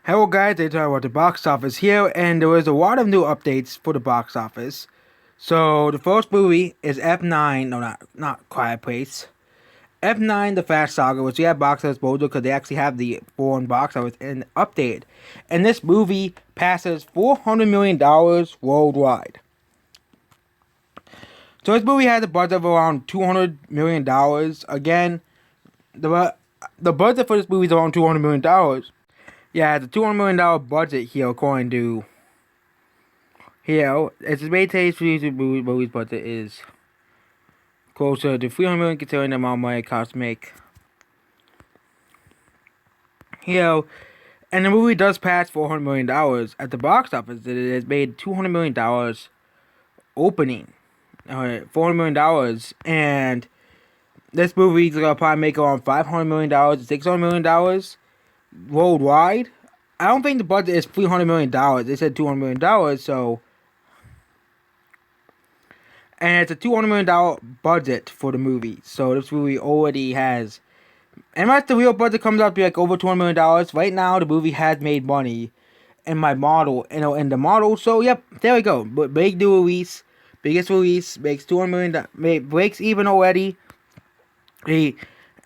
Hello guys, they talk about the box office here, and there was a lot of new updates for the box office. So the first movie is F9, no, not Quiet Place. F9, the Fast Saga, which we have box office bolder because they actually have the foreign box office and updated. And this movie passes $400 million worldwide. So this movie has a budget of around $200 million. Again, the budget for this movie is around $200 million. Yeah, the $200 million budget here, according to here, it's made today's movie's budget is closer to $300 million considering the amount of money it costs to make. Here, and the movie does pass $400 million at the box office. It has made $200 million opening. $400 million, and this movie is gonna probably make around $500 million to $600 million worldwide. I don't think the budget is $300 million. They said $200 million, so. And it's a $200 million budget for the movie. So this movie already has. Unless the real budget comes out to be like over $200 million, right now the movie has made money in my model, in the model. So yep, there we go. But big new release, biggest release, makes $200 million, breaks even already.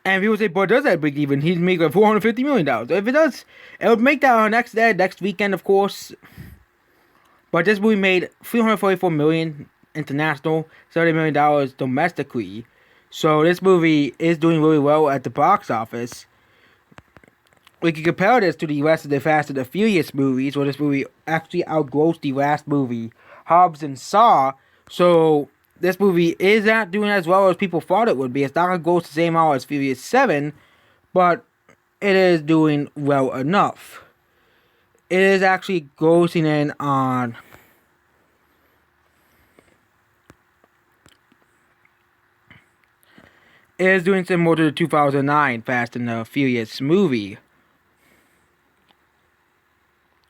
And people say, but does that break even? He's making $450 million. If it does, it would make that on next weekend, of course. But this movie made $344 million international, $30 million domestically. So this movie is doing really well at the box office. We can compare this to the rest of the Fast and the Furious movies, where this movie actually outgrossed the last movie, Hobbs and Shaw. So this movie is not doing as well as people thought it would be. It's not going to go the same hour as Furious 7, but it is doing well enough. It is actually grossing in on. It is doing similar to the 2009 Fast and the Furious movie.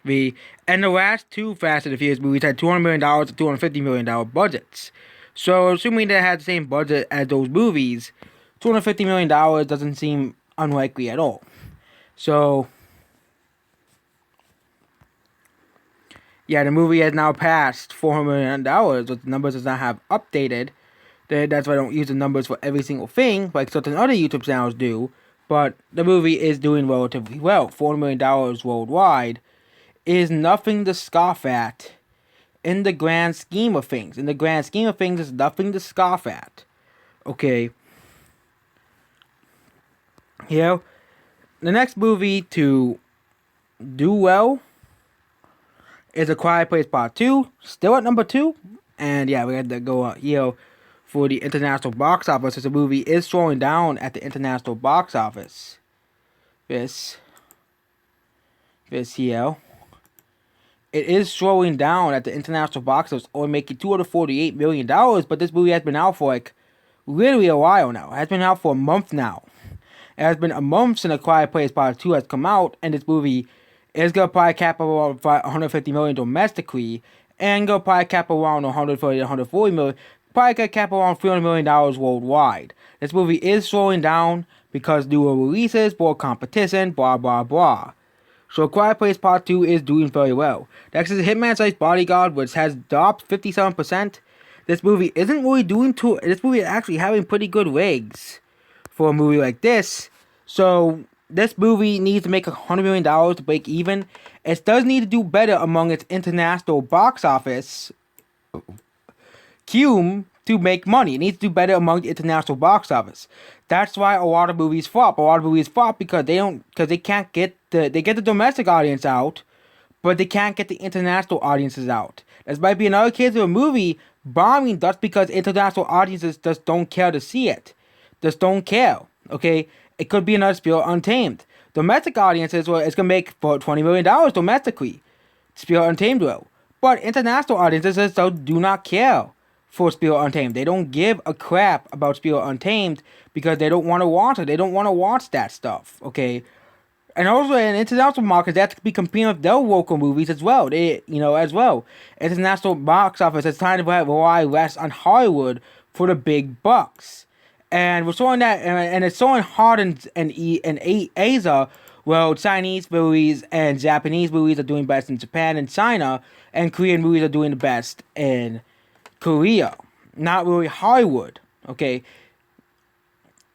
And the last two Fast and the Furious movies had $200 million and $250 million budgets. So, assuming they had the same budget as those movies, $250 million doesn't seem unlikely at all. So, yeah, the movie has now passed $400 million, but the numbers does not have updated. That's why I don't use the numbers for every single thing, like certain other YouTube channels do. But the movie is doing relatively well. $400 million worldwide is nothing to scoff at in the grand scheme of things. In the grand scheme of things, it's nothing to scoff at. Okay. Here, the next movie to do well is A Quiet Place Part 2. Still at number 2. And yeah, we had to go here for the international box office, as the movie is slowing down at the international box office. This here. It is slowing down at the international box office, only making $248 million, but this movie has been out for like literally a while now. It has been out for a month now. It has been a month since A Quiet Place Part 2 has come out, and this movie is going to probably cap around $150 million domestically, and going to probably cap around $130 to $140 million. Probably could cap around $300 million worldwide. This movie is slowing down because newer releases, more competition, blah blah blah. So Quiet Place Part 2 is doing very well. Next is Hitman-Sized Bodyguard, which has dropped 57%. This movie isn't really doing too. This movie is actually having pretty good legs for a movie like this. So this movie needs to make $100 million to break even. It does need to do better among its international box office to make money. It needs to do better among the international box office. That's why a lot of movies flop. A lot of movies flop because they can't get they get the domestic audience out, but they can't get the international audiences out. This might be another case of a movie bombing just because international audiences just don't care to see it. Just don't care. Okay? It could be another Spirit Untamed. Domestic audiences, well, it's gonna make $20 million domestically. Spirit Untamed will. But international audiences just do not care for Spirit Untamed. They don't give a crap about Spirit Untamed because they don't want to watch it. They don't want to watch that stuff, okay? And also in international markets, they have to be competing with their local movies as well. As well. International box office is trying to rely less on Hollywood for the big bucks. And we're showing that, and it's showing hard in Asia, Well, Chinese movies and Japanese movies are doing best in Japan and China, and Korean movies are doing the best in Korea. Not really Hollywood, okay?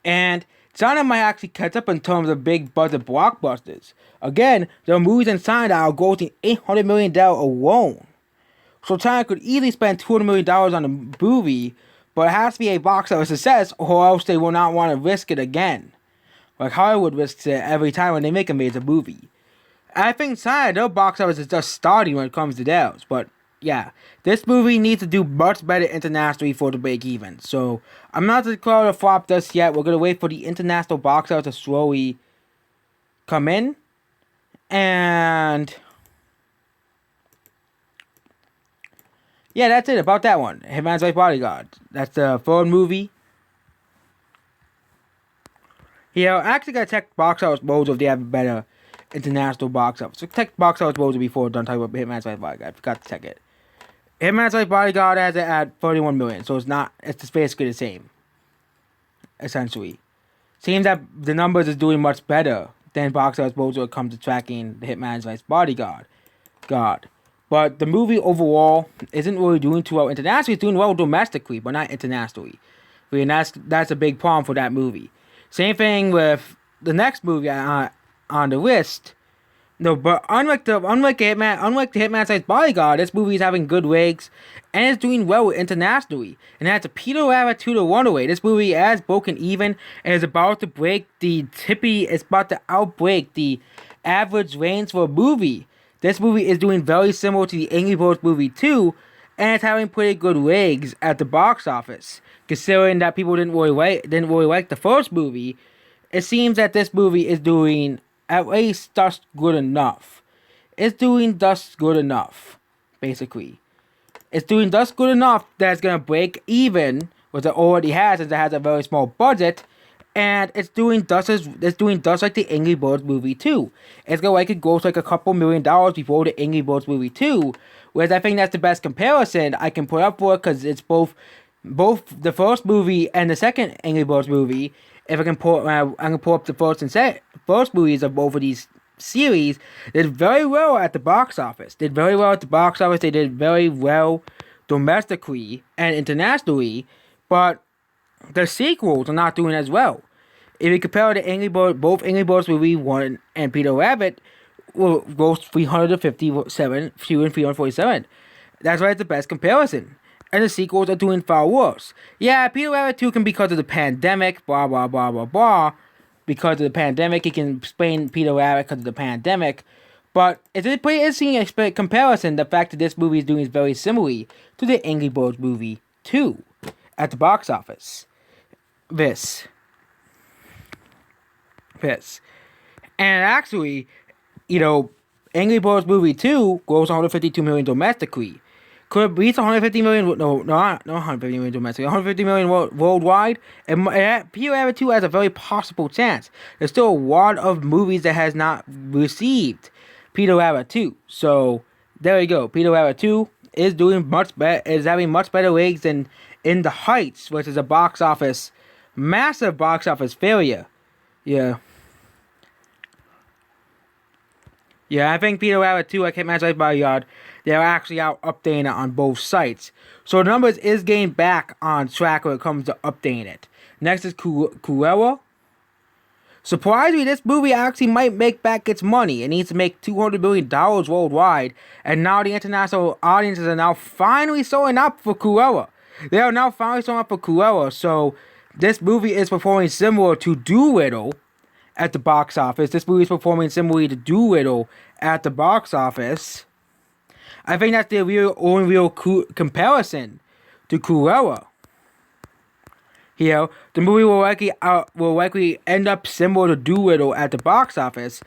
And China might actually catch up in terms of big budget blockbusters. Again, there are movies in China that are grossing $800 million alone. So China could easily spend $200 million on a movie, but it has to be a box office success, or else they will not want to risk it again. Like Hollywood risks it every time when they make a major movie. I think China, their box office is just starting when it comes to theirs. But yeah, this movie needs to do much better internationally for the break even. So I'm not declaring a flop just yet. We're gonna wait for the international box office to slowly come in. And yeah, that's it about that one. Hitman's Wife Bodyguard. That's the third movie. Yeah, I actually gotta check box office modes if they have better international box office. So check box office modes before done talking about Hitman's Wife Bodyguard. I forgot to check it. Hitman's Wife Bodyguard has it at 31 million, so it's just basically the same. Essentially. Seems that the numbers is doing much better than box office modes when it comes to tracking the Hitman's Wife Bodyguard. But the movie overall isn't really doing too well internationally. It's doing well domestically, but not internationally. And that's a big problem for that movie. Same thing with the next movie on the list. No, but unlike the Hitman's Wife Bodyguard, this movie is having good wigs and it's doing well internationally. And that's a Peter Rabbit 2 The Runaway. This movie has broken even and is about to break it's about to outbreak the average range for a movie. This movie is doing very similar to the Angry Birds movie 2, and it's having pretty good wigs at the box office. Considering that people didn't really like the first movie, it seems that this movie is doing at least just good enough. It's doing just good enough, basically. It's doing just good enough that it's gonna break even, which it already has, since it has a very small budget. And it's doing just like the Angry Birds movie 2. It's gonna gross like a couple $1 million before the Angry Birds movie 2. Whereas I think that's the best comparison I can put up for it, because it's both the first movie and the second Angry Birds movie. If I can pull up the first movies of both of these series, did very well at the box office. They did very well domestically and internationally, but the sequels are not doing as well. If you compare both Angry Birds movie 1 and Peter Rabbit, will gross 347. That's why it's the best comparison. And the sequels are doing far worse. Yeah, Peter Rabbit 2 can because of the pandemic, blah blah blah blah blah. Because of the pandemic, you can explain Peter Rabbit because of the pandemic. But it's a pretty interesting comparison, the fact that this movie is doing very similarly to the Angry Birds movie 2 at the box office. This. And actually, Angry Birds movie 2 grossed 152 million domestically. Could it reach 150 million? No, not 150 million domestically. 150 million worldwide. And Peter Rabbit 2 has a very possible chance. There's still a lot of movies that has not received Peter Rabbit 2. So there you go. Peter Rabbit 2 is doing much better. Is having much better legs than In the Heights, which is a massive box office failure. Yeah, I think Peter Rabbit 2, I can't match by yard. They're actually out updating it on both sites. So the numbers is getting back on track when it comes to updating it. Next is Cruella. Surprisingly, this movie actually might make back its money. It needs to make $200 million worldwide. And now the international audiences are now finally showing up for Cruella. They are now finally showing up for Cruella. So this movie is performing similar to Doolittle at the box office. This movie is performing similarly to Doolittle at the box office. I think that's the only real comparison to Cruella. The movie will likely end up similar to Doolittle at the box office.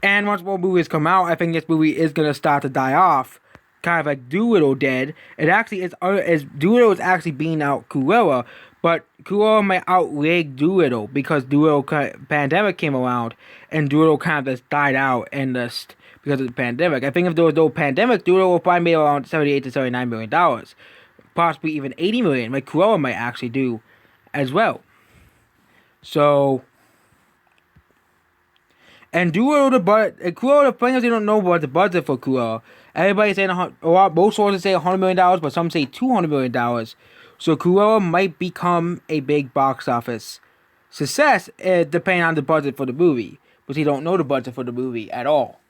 And once more movies come out, I think this movie is gonna start to die off, kind of like Doolittle did. It actually is Doolittle is actually beating out Cruella. But Cruella might outweigh Doolittle because Doolittle pandemic came around and Doolittle kind of just died out because of the pandemic. I think if there was no pandemic, Doolittle would probably make around $78 to $79 million, possibly even $80 million, like Cruella might actually do as well. So And Cruella Cruella, the thing is, they don't know what the budget for Cruella. Everybody's saying most sources say $100 million, but some say $200 million. So Cruella might become a big box office success, depending on the budget for the movie. But you don't know the budget for the movie at all.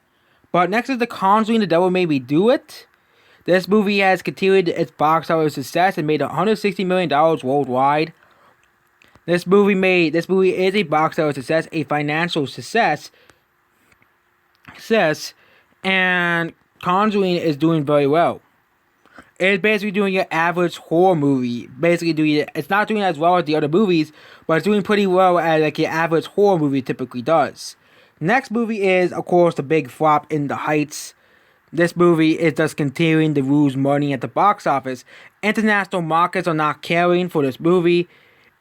But next is The Conjuring, The Devil Made Me Do It. This movie has continued its box office success and made $160 million worldwide. This movie is a box office success, a financial success, and Conjuring is doing very well. It's basically doing your average horror movie. It's not doing as well as the other movies, but it's doing pretty well as like your average horror movie typically does. Next movie is, of course, the big flop, In the Heights. This movie is just continuing to lose money at the box office. International markets are not caring for this movie.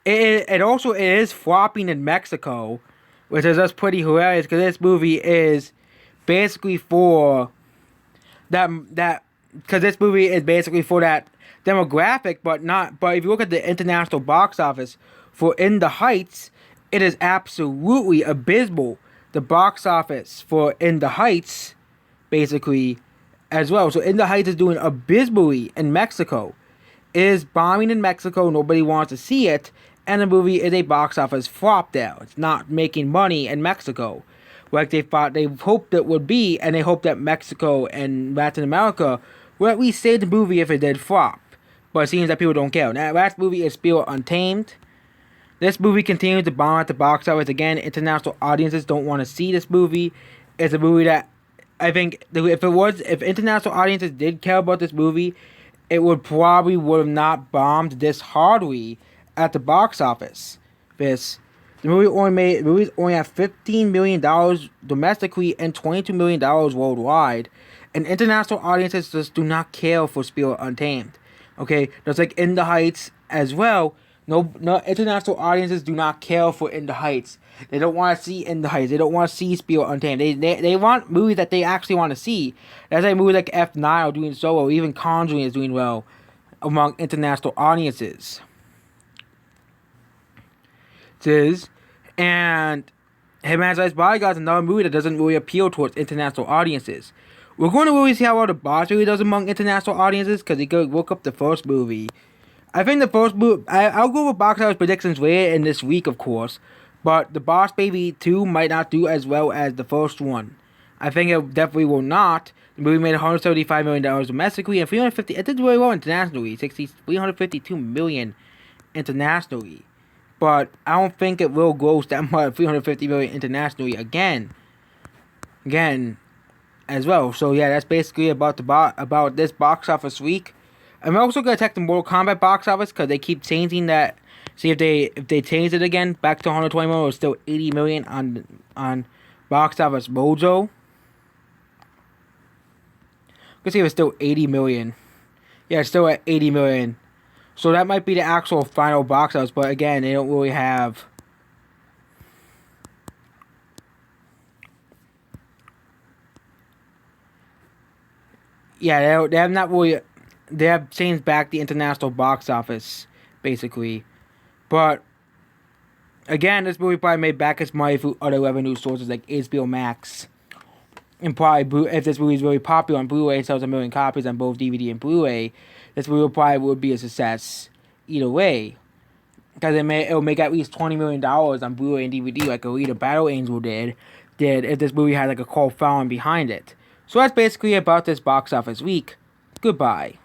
It is flopping in Mexico, which is just pretty hilarious because this movie is basically for that because this movie is basically for that demographic, but if you look at the international box office for In the Heights, it is absolutely abysmal. The box office for In the Heights, basically, as well. So In the Heights is doing abysmally in Mexico. It is bombing in Mexico. Nobody wants to see it. And the movie is a box office flop there. It's not making money in Mexico like they hoped it would be, and they hope that Mexico and Latin America would at least save the movie if it did flop. But it seems that people don't care. That last movie is Spirit Untamed. This movie continues to bomb at the box office. Again, international audiences don't want to see this movie. It's a movie that I think if international audiences did care about this movie, it would have not bombed this hardly at the box office. The movie only had $15 million domestically and $22 million worldwide. And international audiences just do not care for Spirit Untamed. Okay, just like In the Heights as well. No, international audiences do not care for In the Heights. They don't want to see In the Heights. They don't want to see Spirit Untamed. They want movies that they actually want to see. That's why movies like F9 are doing so well. Even Conjuring is doing well among international audiences. And Hitman's Bodyguard is another movie that doesn't really appeal towards international audiences. We're going to really see how well The Boss really does among international audiences, because you could look up the first movie. I think the first movie, I'll go with box office predictions later in this week, of course, but The Boss Baby 2 might not do as well as the first one. I think it definitely will not. The movie made $175 million domestically, and it did really well internationally, $352 million internationally. But I don't think it will gross that much, $350 million internationally again as well. So yeah, that's basically about this box office week. I'm also gonna check the Mortal Kombat box office because they keep changing that. See if they change it again back to 120 million or still 80 million on box office Mojo. Let's see if it's still 80 million. Yeah, it's still at 80 million. So that might be the actual final box office, but again, they don't really have. Yeah, they have not really. They have changed back the international box office, basically. But again, this movie probably made back its money through other revenue sources like HBO Max. And probably, if this movie is really popular on Blu-ray, sells 1 million copies on both DVD and Blu-ray, this movie probably would be a success either way. Because it'll make at least $20 million on Blu-ray and DVD like Alita Battle Angel did if this movie had like a cult following behind it. So that's basically about this box office week. Goodbye.